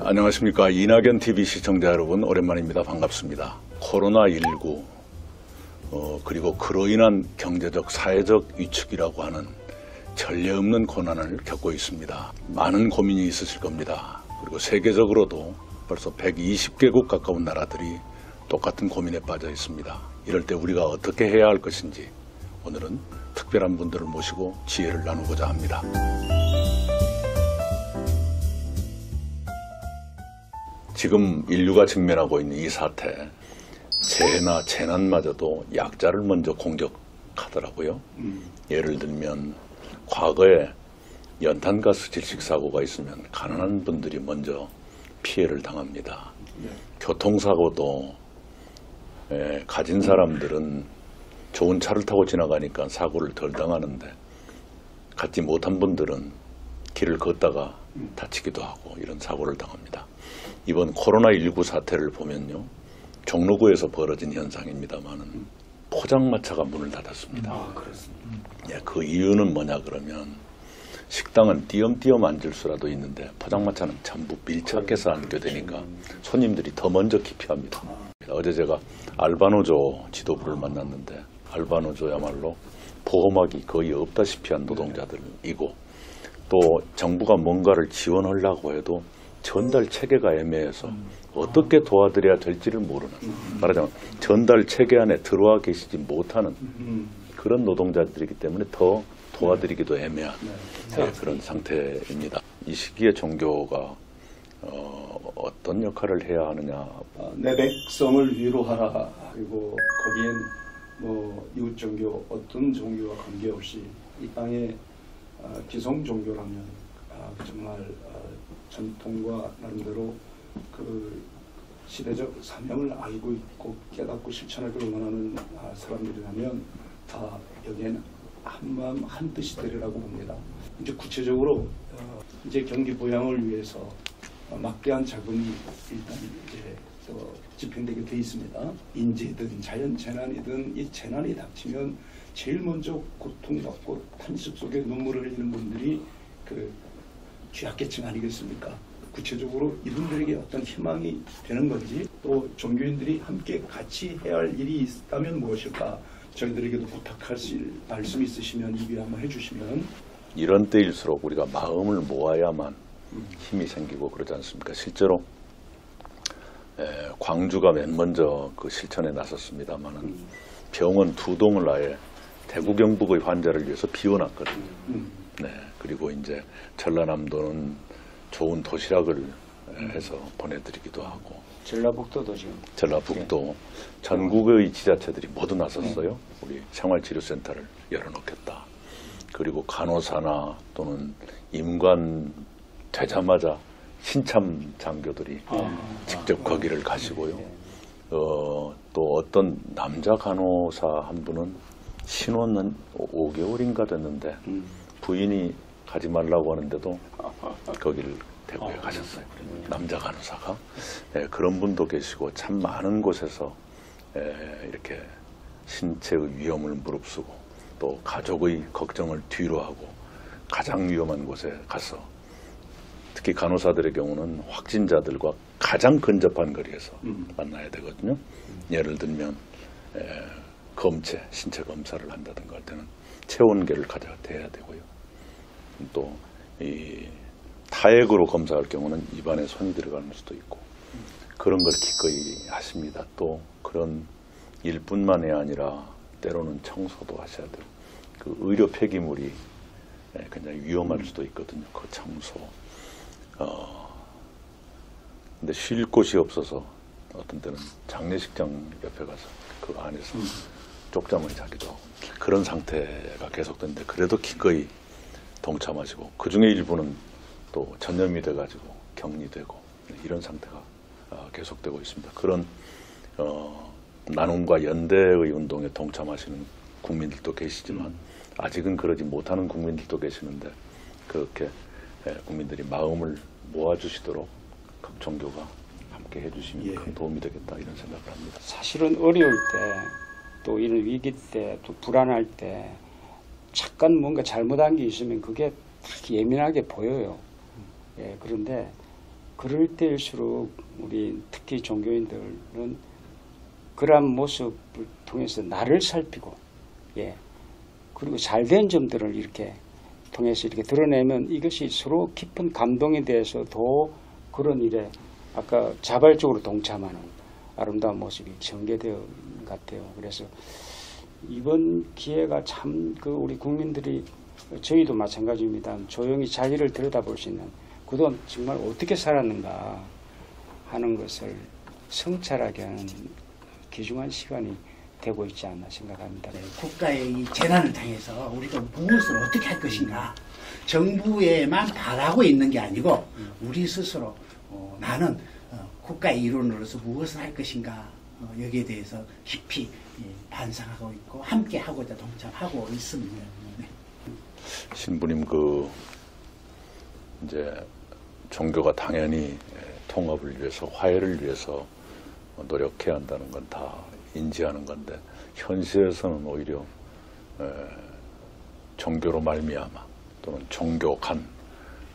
안녕하십니까. 이낙연 TV 시청자 여러분, 오랜만입니다. 반갑습니다. 코로나19 그리고 그로 인한 경제적 사회적 위축이라고 하는 전례 없는 고난을 겪고 있습니다. 많은 고민이 있으실 겁니다. 그리고 세계적으로도 벌써 120개국 가까운 나라들이 똑같은 고민에 빠져 있습니다. 이럴 때 우리가 어떻게 해야 할 것인지 오늘은 특별한 분들을 모시고 지혜를 나누고자 합니다. 지금 인류가 직면하고 있는 이 사태, 재해나 재난마저도 약자를 먼저 공격하더라고요. 예를 들면 과거에 연탄가스 질식 사고가 있으면 가난한 분들이 먼저 피해를 당합니다. 교통사고도 가진 사람들은 좋은 차를 타고 지나가니까 사고를 덜 당하는데 갖지 못한 분들은 길을 걷다가 다치기도 하고 이런 사고를 당합니다. 이번 코로나19 사태를 보면요, 종로구에서 벌어진 현상입니다만은 포장마차가 문을 닫았습니다. 그렇습니다. 그 이유는 뭐냐 그러면 식당은 띄엄띄엄 앉을 수라도 있는데 포장마차는 전부 밀착해서 앉게 되니까 손님들이 더 먼저 기피합니다. 어제 제가 알바노조 지도부를 만났는데 알바노조야말로 보호막이 거의 없다시피 한 노동자들이고, 또 정부가 뭔가를 지원하려고 해도 전달 체계가 애매해서 어떻게 도와드려야 될지를 모르는, 말하자면 전달 체계 안에 들어와 계시지 못하는 그런 노동자들이기 때문에 더 도와드리기도 애매한 그런 상태입니다. 이 시기에 종교가 어떤 역할을 해야 하느냐. 내 백성을 위로하라. 그리고 거기엔 이웃 종교 어떤 종교와 관계없이 이 땅에 기성 종교라면 정말 전통과 나름대로 그 시대적 사명을 알고 있고 깨닫고 실천하기를 원하는 사람들이라면 다 여기에는 한마음 한뜻이 되리라고 봅니다. 이제 구체적으로 이제 경기 부양을 위해서 막대한 자금이 일단 이제 집행되게 돼 있습니다. 인재든 자연 재난이든 이 재난이 닥치면 제일 먼저 고통받고 탄식 속에 눈물을 흘리는 분들이 그 취약계층 아니겠습니까? 구체적으로 이분들에게 어떤 희망이 되는 건지, 또 종교인들이 함께 같이 해야 할 일이 있다면 무엇일까? 저희들에게도 부탁하실 말씀 있으시면 입에 한번 해주시면. 이런 때일수록 우리가 마음을 모아야만 힘이 생기고 그러지 않습니까? 실제로 광주가 맨 먼저 그 실천에 나섰습니다만은 병원 2동을 아예 대구 경북의 환자를 위해서 비워놨거든요. 네, 그리고 이제 전라남도는 좋은 도시락을 해서 보내드리기도 하고, 전라북도도 지금. 전라북도 전국의 지자체들이 모두 나섰어요. 우리 생활치료센터를 열어놓겠다. 그리고 간호사나 또는 임관 되자마자 신참 장교들이 직접 거기를 가시고요. 또 어떤 남자 간호사 한 분은 신혼은 5개월인가 됐는데 부인이 가지 말라고 하는데도 거기를 대구에 가셨어요. 남자 간호사가. 그런 분도 계시고 참 많은 곳에서 이렇게 신체의 위험을 무릅쓰고 또 가족의 걱정을 뒤로 하고 가장 위험한 곳에 가서, 특히 간호사들의 경우는 확진자들과 가장 근접한 거리에서 만나야 되거든요. 예를 들면 검체, 신체 검사를 한다든가 할 때는 체온계를 가져야 되고요. 또 이 타액으로 검사할 경우는 입안에 손이 들어가는 수도 있고 그런 걸 기꺼이 하십니다. 또 그런 일뿐만이 아니라 때로는 청소도 하셔야 되고, 그 의료 폐기물이 굉장히 위험할 수도 있거든요. 그 청소. 근데 쉴 곳이 없어서 어떤 때는 장례식장 옆에 가서 그 안에서 쪽잠을 자기도 하고 그런 상태가 계속되는데, 그래도 기꺼이 동참하시고 그 중에 일부는 또 전염이 돼가지고 격리되고 이런 상태가 계속되고 있습니다. 그런 나눔과 연대의 운동에 동참하시는 국민들도 계시지만 아직은 그러지 못하는 국민들도 계시는데, 그렇게 국민들이 마음을 모아주시도록 각 종교가 함께 해주시면 큰 도움이 되겠다 이런 생각을 합니다. 사실은 어려울 때, 또 이런 위기 때, 또 불안할 때 잠깐 뭔가 잘못한 게 있으면 그게 딱 예민하게 보여요. 그런데 그럴 때일수록 우리 특히 종교인들은 그러한 모습을 통해서 나를 살피고, 예, 그리고 잘된 점들을 이렇게 통해서 이렇게 드러내면 이것이 서로 깊은 감동에 대해서 더 그런 일에 아까 자발적으로 동참하는 아름다운 모습이 전개되어 있는 것 같아요. 그래서 이번 기회가 참 그 우리 국민들이, 저희도 마찬가지입니다. 조용히 자기를 들여다볼 수 있는, 그동안 정말 어떻게 살았는가 하는 것을 성찰하게 하는 귀중한 시간이 되고 있지 않나 생각합니다. 국가의 이 재난을 당해서 우리가 무엇을 어떻게 할 것인가, 정부에만 바라고 있는 게 아니고 우리 스스로 나는 국가의 일원으로서 무엇을 할 것인가, 여기에 대해서 깊이 반성하고 있고 함께 하고자 동참하고 있습니다. 네. 신부님 이제 종교가 당연히 통합을 위해서, 화해를 위해서 노력해야 한다는 건 다 인지하는 건데, 현실에서는 오히려 종교로 말미암아 또는 종교 간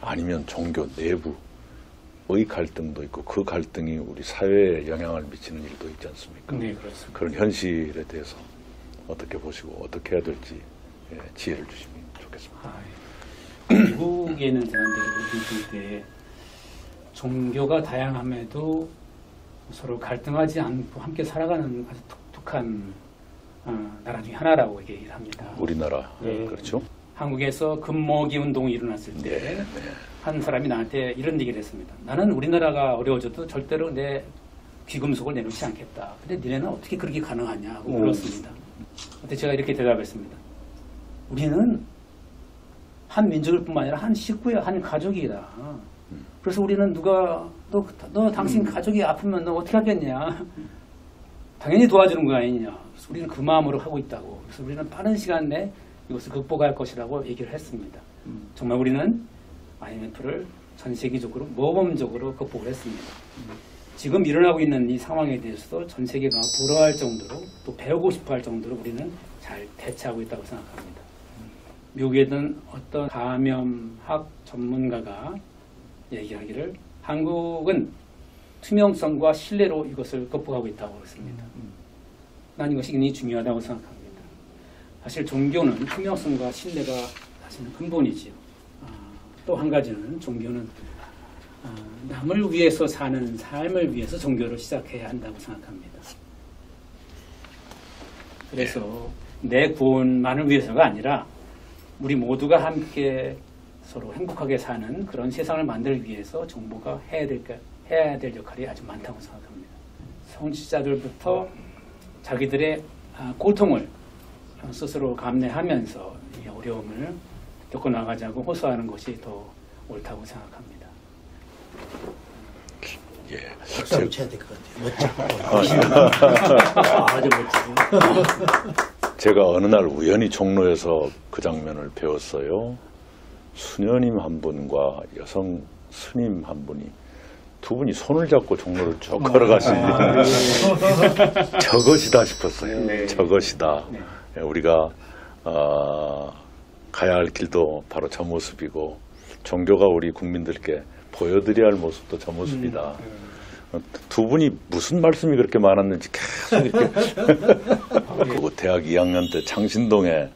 아니면 종교 내부의 갈등도 있고, 그 갈등이 우리 사회에 영향을 미치는 일도 있지 않습니까? 네, 그렇습니다. 그런 현실에 대해서 어떻게 보시고 어떻게 해야 될지 지혜를 주시면 좋겠습니다. 미국에 있는 사람들이 볼 때 종교가 다양함에도 서로 갈등하지 않고 함께 살아가는 아주 독특한 나라 중에 하나라고 얘기를 합니다. 우리나라 예. 그렇죠? 한국에서 금모기 운동이 일어났을 때 네, 한 사람이 나한테 이런 얘기를 했습니다. 나는 우리나라가 어려워져도 절대로 내 귀금속을 내놓지 않겠다. 근데 니네는 어떻게 그렇게 가능하냐고 물었습니다. 그때 제가 이렇게 대답했습니다. 우리는 한 민족일 뿐만 아니라 한 식구야, 한 가족이다. 그래서 우리는 너 당신 가족이 아프면 너 어떻게 하겠냐. 당연히 도와주는 거 아니냐. 그래서 우리는 그 마음으로 하고 있다고. 그래서 우리는 빠른 시간 내에 이것을 극복할 것이라고 얘기를 했습니다. 정말 우리는 IMF를 전 세계적으로 모범적으로 극복을 했습니다. 지금 일어나고 있는 이 상황에 대해서도 전 세계가 부러워할 정도로, 또 배우고 싶어 할 정도로 우리는 잘 대처하고 있다고 생각합니다. 미국에 있는 어떤 감염학 전문가가 얘기하기를 한국은 투명성과 신뢰로 이것을 극복하고 있다고 그랬습니다. 난 이것이 굉장히 중요하다고 생각합니다. 사실 종교는 투명성과 신뢰가 사실은 근본이지요. 또 한 가지는 종교는 남을 위해서 사는 삶을 위해서 종교를 시작해야 한다고 생각합니다. 그래서 내 구원만을 위해서가 아니라 우리 모두가 함께 서로 행복하게 사는 그런 세상을 만들기 위해서 정부가 해야 될 역할이 아주 많다고 생각합니다. 성취자들부터 자기들의 고통을 스스로 감내하면서 이 어려움을 겪어나가자고 호소하는 것이 더 옳다고 생각합니다. 예. 박수 쳐야 될 것 같아요. 멋져. 아주 멋지고. 제가 어느 날 우연히 종로에서 그 장면을 배웠어요. 수녀님 한 분과 여성 스님 한 분이, 두 분이 손을 잡고 종로를 쭉 걸어가시는데 저것이다 싶었어요. 네. 저것이다. 네. 우리가 가야 할 길도 바로 저 모습이고, 종교가 우리 국민들께 보여드려야 할 모습도 저 모습이다. 두 분이 무슨 말씀이 그렇게 많았는지 계속 이렇게 그리고 대학 2학년 때 창신동에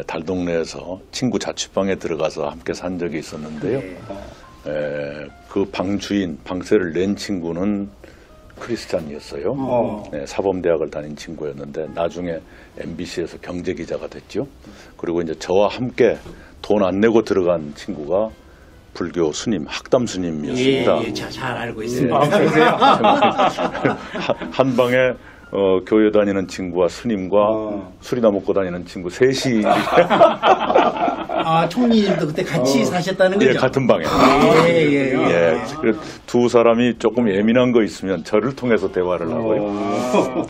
달동네에서 친구 자취방에 들어가서 함께 산 적이 있었는데요. 그 방 주인, 방세를 낸 친구는 크리스찬이었어요. 사범대학을 다닌 친구였는데 나중에 MBC에서 경제기자가 됐죠. 그리고 이제 저와 함께 돈 안 내고 들어간 친구가 불교 스님, 학담 스님이었습니다. 예, 잘 알고 있습니다. 한 방에 교회 다니는 친구와 스님과 술이나 먹고 다니는 친구 셋이 총리님도 그때 같이 사셨다는 거죠? 예, 같은 방에. 예. 그래서 두 사람이 조금 예민한 거 있으면 저를 통해서 대화를 하고요.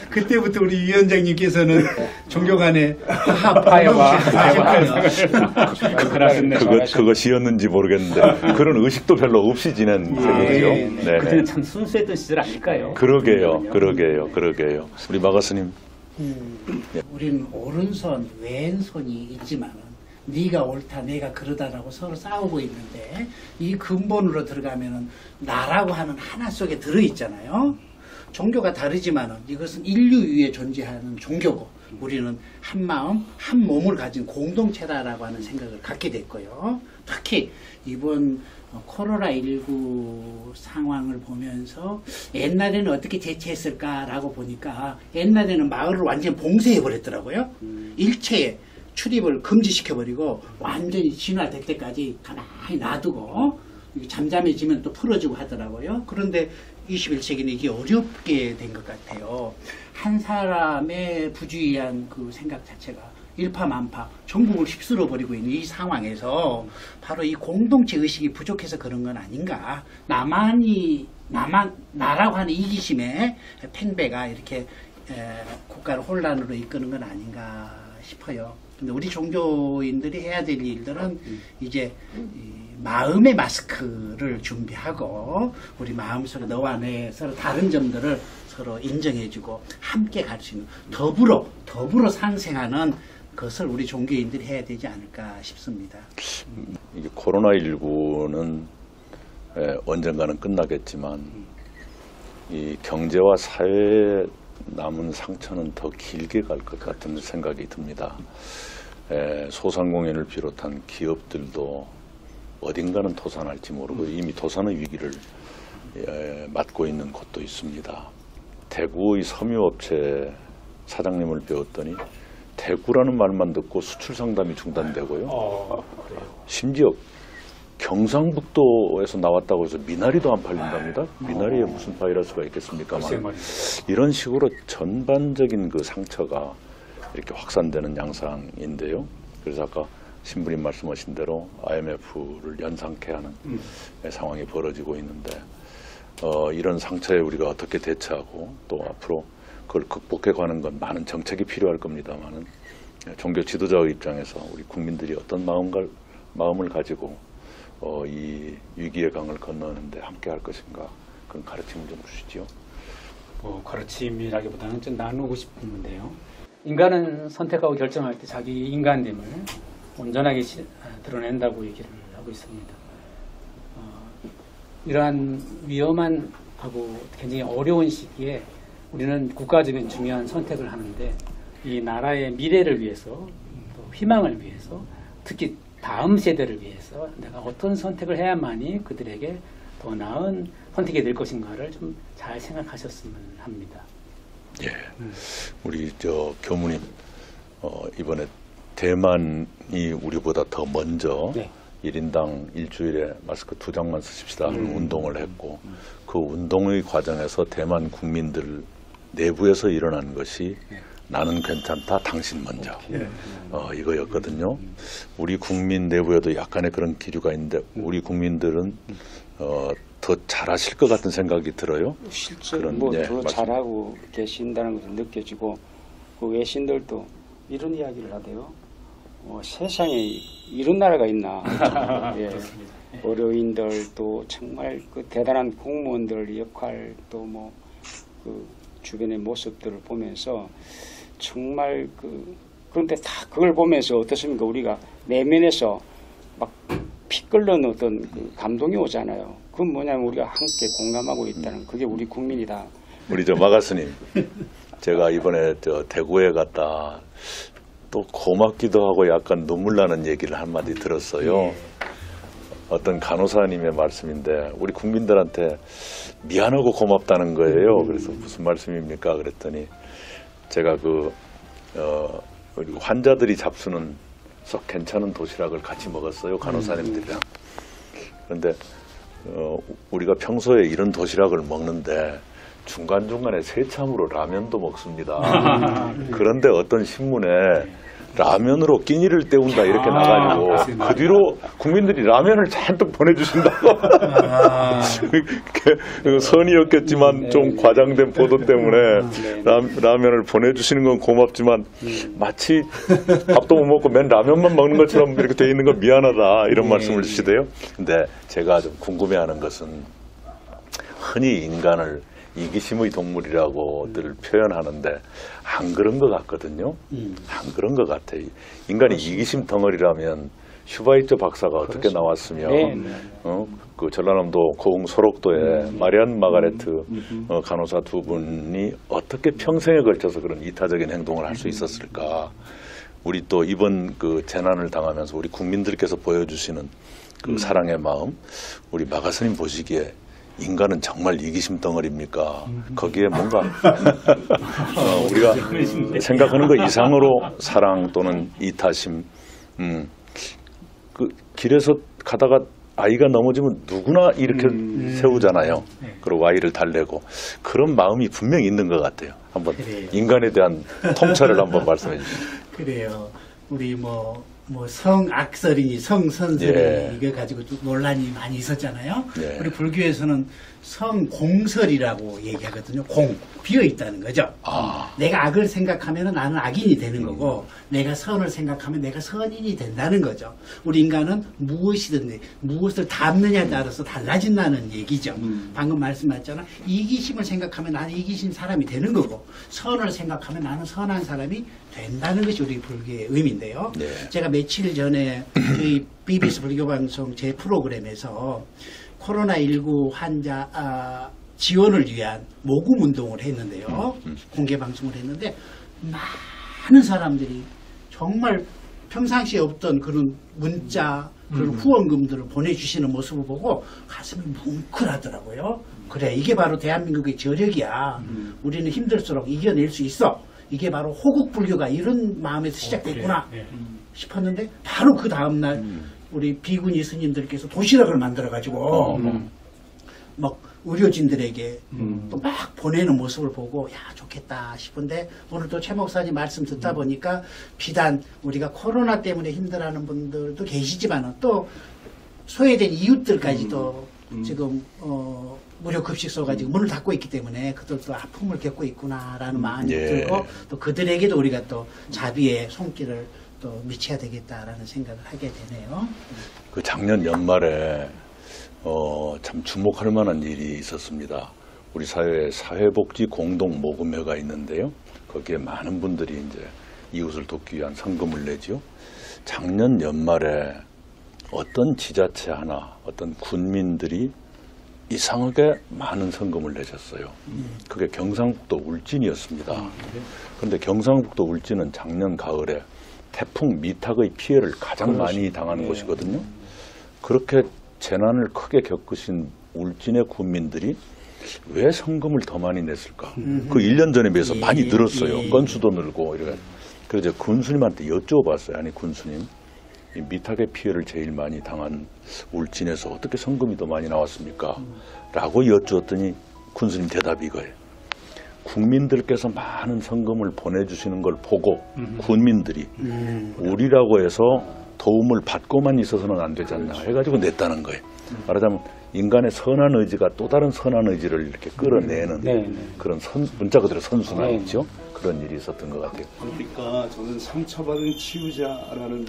그때부터 우리 위원장님께서는 종교 간의 파이와 그것이었는지 모르겠는데 그런 의식도 별로 없이 지낸 세계죠. 네. 그때는 참 순수했던 시절 아닐까요? 그러게요. 우리 마가스님. 우리는 오른손, 왼손이 있지만 네가 옳다 내가 그러다라고 서로 싸우고 있는데 이 근본으로 들어가면은 나라고 하는 하나 속에 들어있잖아요. 종교가 다르지만은 이것은 인류 위에 존재하는 종교고 우리는 한 마음 한 몸을 가진 공동체다라고 하는 생각을 갖게 됐고요. 특히 이번 코로나19 상황을 보면서 옛날에는 어떻게 대처했을까라고 보니까 옛날에는 마을을 완전히 봉쇄해버렸더라고요. 일체에 출입을 금지시켜버리고 완전히 진화될 때까지 가만히 놔두고 잠잠해지면 또 풀어주고 하더라고요. 그런데 21세기는 이게 어렵게 된 것 같아요. 한 사람의 부주의한 그 생각 자체가 일파만파 전국을 휩쓸어 버리고 있는 이 상황에서 바로 이 공동체 의식이 부족해서 그런 건 아닌가. 나라고 하는 이기심에 팽배가 이렇게 국가를 혼란으로 이끄는 건 아닌가 싶어요. 근데 우리 종교인들이 해야 될 일들은 이제 마음의 마스크를 준비하고 우리 마음속에 너와 내 서로 다른 점들을 서로 인정해주고 함께 갈 수 있는 더불어 상생하는 것을 우리 종교인들이 해야 되지 않을까 싶습니다. 이게 코로나19는 언젠가는 끝나겠지만 이 경제와 사회에 남은 상처는 더 길게 갈 것 같은 생각이 듭니다. 소상공인을 비롯한 기업들도 어딘가는 도산할지 모르고 이미 도산의 위기를 맞고 있는 곳도 있습니다. 대구의 섬유업체 사장님을 배웠더니 대구라는 말만 듣고 수출 상담이 중단되고요. 심지어 경상북도에서 나왔다고 해서 미나리도 안 팔린답니다. 미나리에 무슨 바이러스가 있겠습니까만 이런 식으로 전반적인 그 상처가 이렇게 확산되는 양상인데요. 그래서 아까 신부님 말씀하신 대로 IMF를 연상케 하는 상황이 벌어지고 있는데 이런 상처에 우리가 어떻게 대처하고 또 앞으로 그걸 극복해가는 건 많은 정책이 필요할 겁니다만은 종교 지도자의 입장에서 우리 국민들이 어떤 마음을 가지고 이 위기의 강을 건너는데 함께할 것인가 그런 가르침을 좀 주시지요. 가르침이라기보다는 좀 나누고 싶은데요. 인간은 선택하고 결정할 때 자기 인간됨을 온전하게 드러낸다고 얘기를 하고 있습니다. 이러한 위험한 하고 굉장히 어려운 시기에 우리는 국가적인 중요한 선택을 하는데 이 나라의 미래를 위해서 또 희망을 위해서 특히 다음 세대를 위해서 내가 어떤 선택을 해야만이 그들에게 더 나은 선택이 될 것인가를 좀 잘 생각하셨으면 합니다. 예, 우리 교무님 이번에 대만이 우리보다 더 먼저 1인당 일주일에 마스크 2장만 쓰십시다 하는 운동을 했고 그 운동의 과정에서 대만 국민들 내부에서 일어난 것이 나는 괜찮다 당신 먼저 이거였거든요. 우리 국민 내부에도 약간의 그런 기류가 있는데 우리 국민들은 더 잘하실 것 같은 생각이 들어요. 실제로 더 잘하고 계신다는 것을 느껴지고 그 외신들도 이런 이야기를 하대요. 세상에 이런 나라가 있나. 예. 어려인들 또 정말 그 대단한 공무원들 역할 또 그 주변의 모습들을 보면서 정말 그런데 다 그걸 보면서 어떻습니까? 우리가 내면에서 막 피 끓는 어떤 그 감동이 오잖아요. 그건 뭐냐면 우리가 함께 공감하고 있다는 그게 우리 국민이다. 우리 마가스님, 제가 이번에 대구에 갔다 또 고맙기도 하고 약간 눈물 나는 얘기를 한마디 들었어요. 어떤 간호사님의 말씀인데 우리 국민들한테 미안하고 고맙다는 거예요. 그래서 무슨 말씀입니까? 그랬더니 제가 환자들이 잡수는 썩 괜찮은 도시락을 같이 먹었어요. 간호사님들이랑. 그런데 우리가 평소에 이런 도시락을 먹는데 중간중간에 새참으로 라면도 먹습니다. 그런데 어떤 신문에 라면으로 끼니를 때운다 이렇게 나가지고 그 뒤로 국민들이 라면을 잔뜩 보내주신다고. 선의였겠지만 좀 과장된 보도 때문에 라면을 보내주시는 건 고맙지만 마치 밥도 못 먹고 맨 라면만 먹는 것처럼 이렇게 돼 있는 건 미안하다 이런 말씀을 주시대요. 근데 제가 좀 궁금해하는 것은 흔히 인간을 이기심의 동물이라고들 표현하는데 안 그런 것 같거든요. 안 그런 것 같아요. 인간이 이기심 덩어리라면 슈바이처 박사가 어떻게 나왔으며 네, 네. 그 전라남도 고흥 소록도에 마리안 마가레트 간호사 두 분이 어떻게 평생에 걸쳐서 그런 이타적인 행동을 할 수 있었을까? 우리 또 이번 그 재난을 당하면서 우리 국민들께서 보여주시는 그 사랑의 마음, 우리 마가스님 보시기에 인간은 정말 이기심 덩어리입니까? 거기에 뭔가 우리가 생각하는 것 이상으로 사랑 또는 이타심, 그 길에서 가다가 아이가 넘어지면 누구나 이렇게 세우잖아요. 그리고 아이를 달래고 그런 마음이 분명히 있는 것 같아요. 한번 그래요. 인간에 대한 통찰을 한번 말씀해 주시죠. 그래요. 우리 뭐 성악설이니 성선설이 예. 이거 가지고 좀 논란이 많이 있었잖아요. 예. 우리 불교에서는 성공설이라고 얘기하거든요. 공, 비어 있다는 거죠. 내가 악을 생각하면 나는 악인이 되는 거고 내가 선을 생각하면 내가 선인이 된다는 거죠. 우리 인간은 무엇이든지 무엇을 담느냐에 따라서 달라진다는 얘기죠. 방금 말씀하셨잖아. 이기심을 생각하면 나는 이기심 사람이 되는 거고 선을 생각하면 나는 선한 사람이 된다는 것이 우리 불교의 의미인데요. 네. 제가 며칠 전에 저희 BBS 불교방송 제 프로그램에서 코로나19 환자 지원을 위한 모금 운동을 했는데요. 공개 방송을 했는데 많은 사람들이 정말 평상시에 없던 그런 문자, 그런 후원금들을 보내주시는 모습을 보고 가슴이 뭉클하더라고요. 그래, 이게 바로 대한민국의 저력이야. 우리는 힘들수록 이겨낼 수 있어. 이게 바로 호국불교가 이런 마음에서 시작됐구나 싶었는데 바로 그 다음날 우리 비구니 스님들께서 도시락을 만들어가지고 막 의료진들에게 또 막 보내는 모습을 보고 야 좋겠다 싶은데 오늘 또 최 목사님 말씀 듣다 보니까 비단 우리가 코로나 때문에 힘들어하는 분들도 계시지만 또 소외된 이웃들까지도 지금 무료 급식소가 지금 문을 닫고 있기 때문에 그들도 아픔을 겪고 있구나라는 마음이 예. 들고 또 그들에게도 우리가 또 자비의 손길을 또 미쳐야 되겠다라는 생각을 하게 되네요. 그 작년 연말에 참 주목할 만한 일이 있었습니다. 우리 사회에 사회복지 공동 모금회가 있는데요. 거기에 많은 분들이 이제 이웃을 돕기 위한 성금을 내죠. 작년 연말에 어떤 지자체 하나, 어떤 군민들이 이상하게 많은 성금을 내셨어요. 그게 경상북도 울진이었습니다. 그런데 경상북도 울진은 작년 가을에 태풍 미탁의 피해를 가장 많이 당하는 곳이거든요. 그렇게 재난을 크게 겪으신 울진의 군민들이 왜 성금을 더 많이 냈을까? 그 1년 전에 비해서 많이 늘었어요. 건수도 늘고 이래. 그래서 군수님한테 여쭤봤어요. 아니 군수님, 이 미탁의 피해를 제일 많이 당한 울진에서 어떻게 성금이 더 많이 나왔습니까? 라고 여쭈었더니 군수님 대답이 이거예요. 국민들께서 많은 성금을 보내주시는 걸 보고 군민들이 우리라고 해서 도움을 받고만 있어서는 안 되지 않나 해가지고 냈다는 거예요. 말하자면 인간의 선한 의지가 또 다른 선한 의지를 이렇게 끌어내는 그런 문자 그대로 선순환이죠. 그런 일이 있었던 것 같아요. 그러니까 저는 상처받은 치유자라는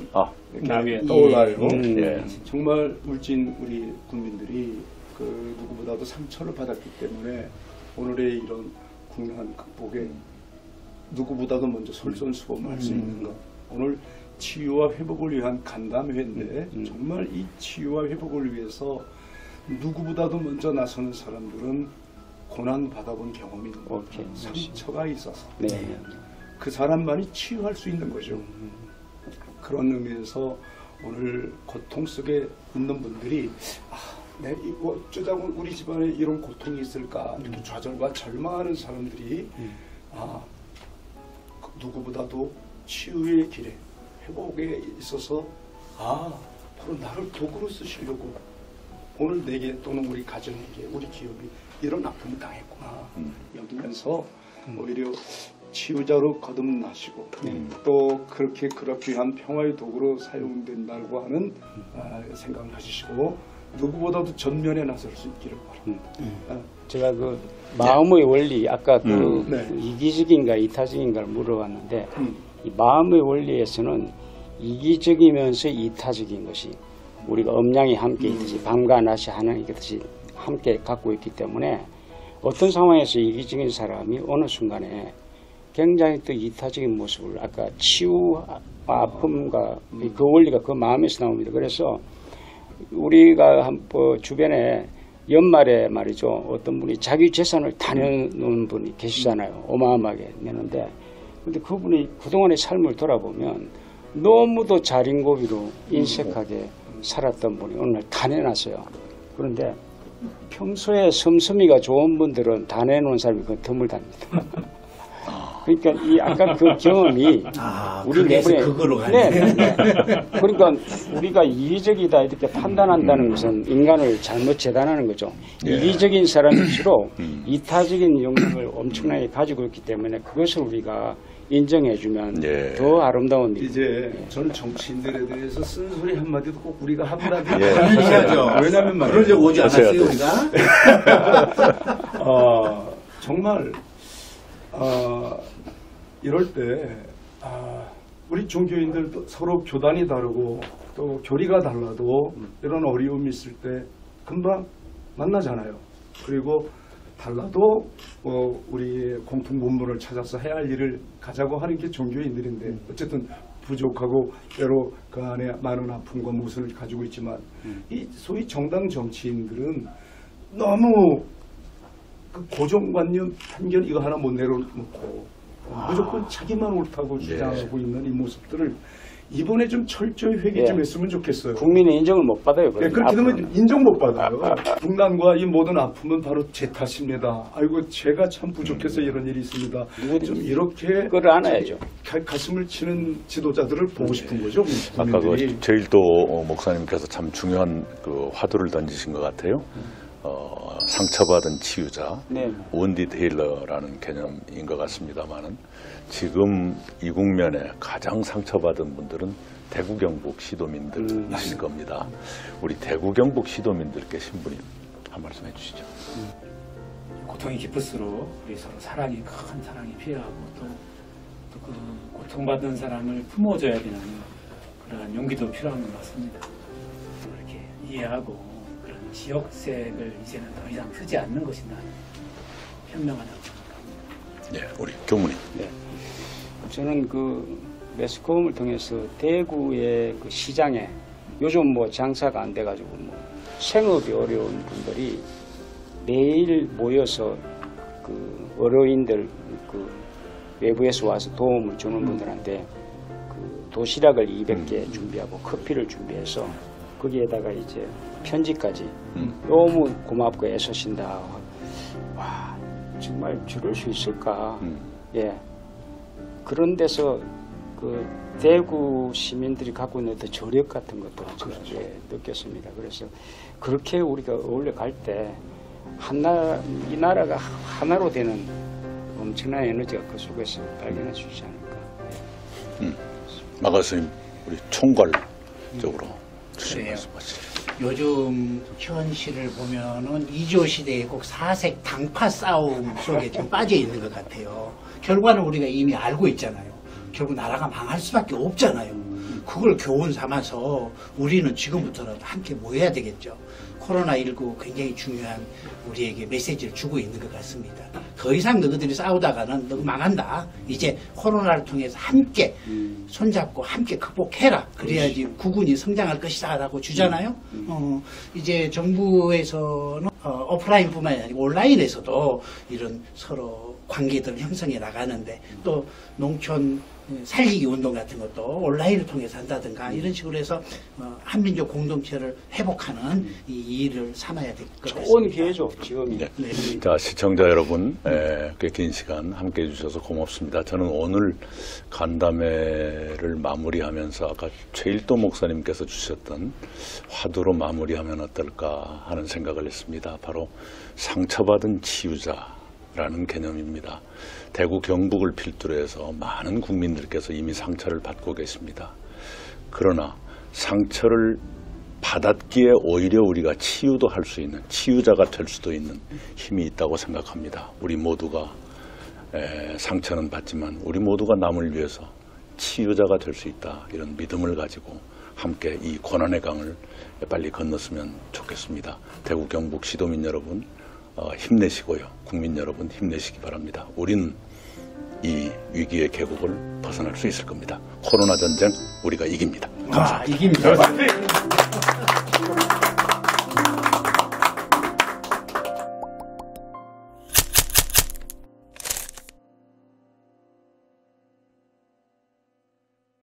나비에 떠올라요. 예. 정말 울진 우리 국민들이 그 누구보다도 상처를 받았기 때문에 오늘의 이런 국난 극복에 누구보다도 먼저 솔선수범할 수 있는 것. 오늘 치유와 회복을 위한 간담회인데 정말 이 치유와 회복을 위해서 누구보다도 먼저 나서는 사람들은 고난 받아본 경험이 있는 거죠. 상처가 있어서 그 사람만이 치유할 수 있는 거죠. 그런 의미에서 오늘 고통 속에 있는 분들이 어쩌자고 우리 집안에 이런 고통이 있을까 이렇게 좌절과 절망하는 사람들이 누구보다도 치유의 길에 회복에 있어서 바로 나를 도구로 쓰시려고 오늘 내게 또는 우리 가정에게 우리 기업이 이런 아픔을 당했구나 여기면서 오히려 치유자로 거듭나시고 또 그렇게 귀한 평화의 도구로 사용된다고 하는 생각을 가지시고 누구보다도 전면에 나설 수 있기를 바랍니다. 제가 그 마음의 원리 아까 그 이기적인가 이타적인가를 물어봤는데 이 마음의 원리에서는 이기적이면서 이타적인 것이 우리가 음양이 함께 있듯이 밤과 낮이 하는 것이 함께 갖고 있기 때문에 어떤 상황에서 이기적인 사람이 어느 순간에 굉장히 또 이타적인 모습을 아까 치유와 아픔과 그 원리가 그 마음에서 나옵니다. 그래서 우리가 한번 주변에 연말에 말이죠. 어떤 분이 자기 재산을 다 내놓은 분이 계시잖아요. 어마어마하게 내는데 근데 그분이 그동안의 삶을 돌아보면 너무도 자린고비로 인색하게 살았던 분이 어느 날 다 내놨어요. 그런데 평소에 씀씀이가 좋은 분들은 다 내놓은 사람이 그 드물답니다. 그러니까 이 아까 그 경험이 우리 그래서 내부에 그거로 가네. 네. 그러니까 우리가 이기적이다 이렇게 판단한다는 것은 인간을 잘못 재단하는 거죠. 예. 이기적인 사람일수록 이타적인 영역을 엄청나게 가지고 있기 때문에 그것을 우리가 인정해주면 예. 더 아름다운 일. 이제 전 정치인들에 대해서 쓴소리 한마디도 꼭 우리가 한마디 예. 하셔야죠. 왜냐면 말이에요. 그런 적 오지 하셔야 않았어요, 돼. 우리가? 정말 이럴 때 우리 종교인들도 서로 교단이 다르고 또 교리가 달라도 이런 어려움이 있을 때 금방 만나잖아요. 그리고 달라도 우리 공통 본분을 찾아서 해야 할 일을 가자고 하는 게 종교인들인데 어쨌든 부족하고 때로 그 안에 많은 아픔과 모순을 가지고 있지만 이 소위 정당 정치인들은 너무 그 고정관념 편견 이거 하나 못 내려놓고 무조건 자기만 옳다고 주장하고 있는 이 모습들을 이번에 좀 철저히 회개 좀 예. 했으면 좋겠어요. 국민의 인정을 못 받아요. 네, 그렇게 되면 인정 못 받아요. 국난과 이 모든 아픔은 바로 제 탓입니다. 아이고 제가 참 부족해서 이런 일이 있습니다. 좀 이렇게 그걸 안아야죠. 가슴을 치는 지도자들을 보고 싶은 거죠. 아까 국민들이. 그 제일도 목사님께서 참 중요한 그 화두를 던지신 것 같아요. 상처받은 치유자, 네. 원디 테일러라는 개념인 것 같습니다만은 지금 이 국면에 가장 상처받은 분들은 대구 경북 시도민들이실 겁니다. 우리 대구 경북 시도민들께 신부님 한 말씀 해주시죠. 고통이 깊을수록 우리 서로 사랑이 큰 사랑이 필요하고 또 그 고통받는 사람을 품어줘야 되는 그러한 용기도 필요한 것 같습니다. 이렇게 이해하고 그런 지역색을 이제는 더 이상 쓰지 않는 것이 난 현명하다고 생각합니다. 네, 우리 교무님. 네. 저는 그 매스컴을 통해서 대구의 그 시장에 요즘 뭐 장사가 안 돼가지고 뭐 생업이 어려운 분들이 매일 모여서 그 어려인들 그 외부에서 와서 도움을 주는 분들한테 그 도시락을 200개 준비하고 커피를 준비해서 거기에다가 이제 편지까지 너무 고맙고 애쓰신다. 와 정말 줄을 수 있을까? 예. 그런 데서 그 대구 시민들이 갖고 있는 어떤 저력 같은 것도 예, 느꼈습니다. 그래서 그렇게 우리가 어울려 갈 때 이 나라가 하나로 되는 엄청난 에너지가 그 속에서 발견할 수 있지 않을까. 마가스님 우리 총괄적으로 주신 그래요. 말씀하시죠. 요즘 현실을 보면은 이조 시대에 꼭 사색 당파 싸움 속에 좀 빠져 있는 것 같아요. 결과는 우리가 이미 알고 있잖아요. 결국 나라가 망할 수밖에 없잖아요. 그걸 교훈 삼아서 우리는 지금부터라도 함께 모여야 되겠죠. 코로나19 굉장히 중요한 우리에게 메시지를 주고 있는 것 같습니다. 더 이상 너희들이 싸우다가는 너 망한다. 이제 코로나를 통해서 함께 손잡고 함께 극복해라. 그래야지 국군이 성장할 것이다 라고 주잖아요. 이제 정부에서는 오프라인뿐만이 아니고 온라인에서도 이런 서로 관계들을 형성해 나가는데 또 농촌 살리기 운동 같은 것도 온라인을 통해서 한다든가 이런 식으로 해서 한민족 공동체를 회복하는 이 일을 삼아야 될 것 같습니다. 좋은 기회죠, 지금이. 네. 네. 자, 시청자 여러분, 꽤 긴 시간 함께 해주셔서 고맙습니다. 저는 오늘 간담회를 마무리하면서 아까 최일도 목사님께서 주셨던 화두로 마무리하면 어떨까 하는 생각을 했습니다. 바로 상처받은 치유자라는 개념입니다. 대구 경북을 필두로 해서 많은 국민들께서 이미 상처를 받고 계십니다. 그러나 상처를 받았기에 오히려 우리가 치유도 할 수 있는, 치유자가 될 수도 있는 힘이 있다고 생각합니다. 우리 모두가 상처는 받지만 우리 모두가 남을 위해서 치유자가 될 수 있다. 이런 믿음을 가지고 함께 이 고난의 강을 빨리 건넜으면 좋겠습니다. 대구 경북 시도민 여러분, 힘내시고요. 국민 여러분 힘내시기 바랍니다. 우리는 이 위기의 계곡을 벗어날 수 있을 겁니다. 코로나 전쟁 우리가 이깁니다. 감사합니다. 이깁니다.